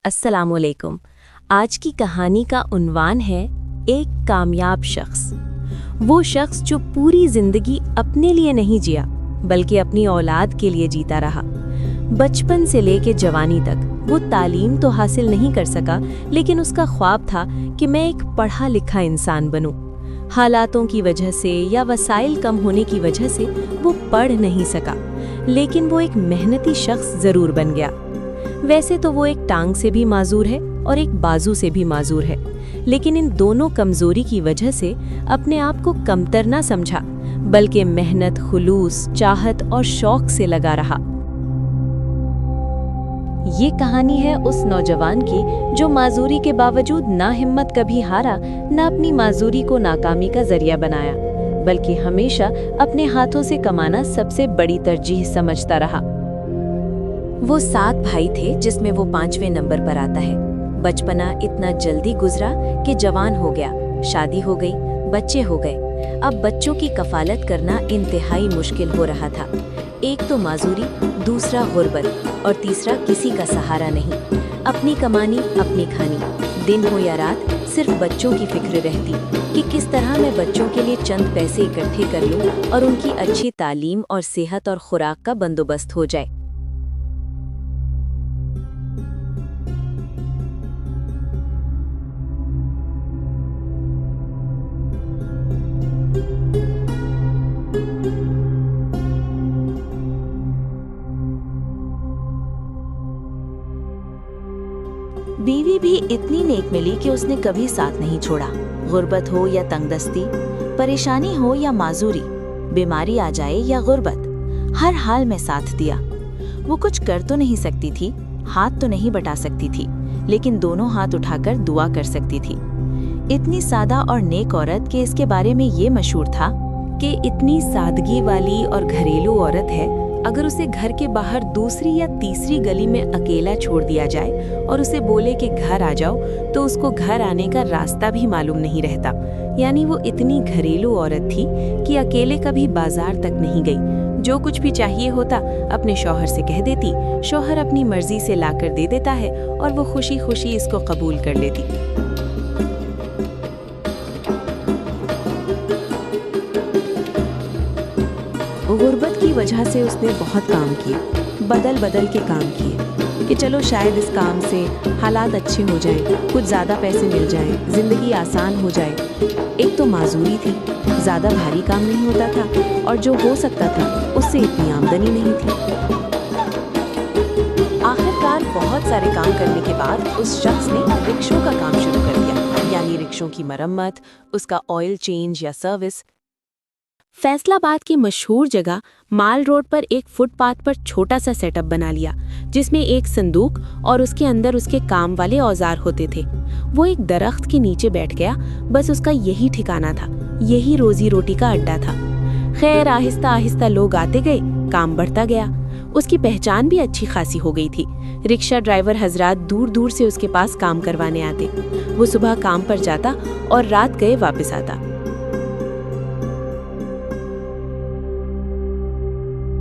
अस्सलामुअलैकुम। आज की कहानी का उन्वान है एक कामयाब शख्स। वो शख्स जो पूरी जिंदगी अपने लिए नहीं जिया बल्कि अपनी औलाद के लिए जीता रहा। बचपन से लेके जवानी तक वो तालीम तो हासिल नहीं कर सका, लेकिन उसका ख्वाब था कि मैं एक पढ़ा लिखा इंसान बनूं। हालातों की वजह से या वसाइल कम होने की वजह से वो पढ़ नहीं सका, लेकिन वो एक मेहनती शख्स जरूर बन गया। वैसे तो वो एक टांग से भी माजूर है और एक बाजू से भी माजूर है, लेकिन इन दोनों कमजोरी की वजह से अपने आप को कमतर ना समझा, बल्कि मेहनत, खुलूस, चाहत और शौक से लगा रहा। ये कहानी है उस नौजवान की जो माजूरी के बावजूद ना हिम्मत कभी हारा, ना अपनी माजूरी को नाकामी का जरिया बनाया, बल्कि हमेशा अपने हाथों से कमाना सबसे बड़ी तरजीह समझता रहा। वो 7 भाई थे, जिसमें वो 5वें नंबर पर आता है। बचपना इतना जल्दी गुजरा कि जवान हो गया, शादी हो गई, बच्चे हो गए। अब बच्चों की कफालत करना इंतहाई मुश्किल हो रहा था। एक तो माजूरी, दूसरा गुर्बत और तीसरा किसी का सहारा नहीं। अपनी कमानी, अपनी खानी, दिन हो या रात सिर्फ बच्चों की फिक्र रहती कि किस तरह मैं बच्चों के लिए चंद पैसे इकट्ठे कर लूं और उनकी अच्छी तालीम और सेहत और खुराक का बंदोबस्त हो जाए। बीवी भी इतनी नेक मिली कि उसने कभी साथ नहीं छोड़ा। गुर्बत हो या तंगदस्ती, परेशानी हो या माजूरी, बीमारी आ जाए या गुर्बत, हर हाल में साथ दिया। वो कुछ कर तो नहीं सकती थी, हाथ तो नहीं बटा सकती थी, लेकिन दोनों हाथ उठाकर दुआ कर सकती थी। इतनी सादा और नेक औरत के इसके बारे में ये मशहूर था कि इतनी सादगी वाली और घरेलू औरत है, अगर उसे घर के बाहर दूसरी या तीसरी गली में अकेला छोड़ दिया जाए और उसे बोले कि घर आ जाओ, तो उसको घर आने का रास्ता भी मालूम नहीं रहता। यानी वो इतनी घरेलू औरत थी कि अकेले कभी बाजार तक नहीं गई। जो कुछ भी चाहिए होता अपने शौहर से कह देती, शौहर अपनी मर्जी से लाकर दे देता है और वो खुशी खुशी इसको कबूल कर लेती। गुर्बत की वजह से उसने बहुत काम किए, बदल बदल के काम किए कि चलो शायद इस काम से हालात अच्छे हो जाएं, कुछ ज़्यादा पैसे मिल जाएं, ज़िंदगी आसान हो जाए। एक तो माजूरी थी, ज़्यादा भारी काम नहीं होता था और जो हो सकता था उससे इतनी आमदनी नहीं थी। आखिरकार बहुत सारे काम करने के बाद उस शख्स ने रिक्शों का काम शुरू कर दिया, यानी रिक्शों की मरम्मत, उसका ऑयल चेंज या सर्विस। फैसलाबाद की मशहूर जगह माल रोड पर एक फुटपाथ पर छोटा सा सेटअप बना लिया, जिसमें एक संदूक और उसके अंदर उसके काम वाले औजार होते थे। वो एक दरख्त के नीचे बैठ गया, बस उसका यही ठिकाना था, यही रोजी रोटी का अड्डा था। खैर आहिस्ता आहिस्ता लोग आते गए, काम बढ़ता गया। उसकी पहचान भी अच्छी खासी हो गई थी। रिक्शा ड्राइवर हजरात दूर दूर से उसके पास काम करवाने आते। वो सुबह काम पर जाता और रात गए वापस आता।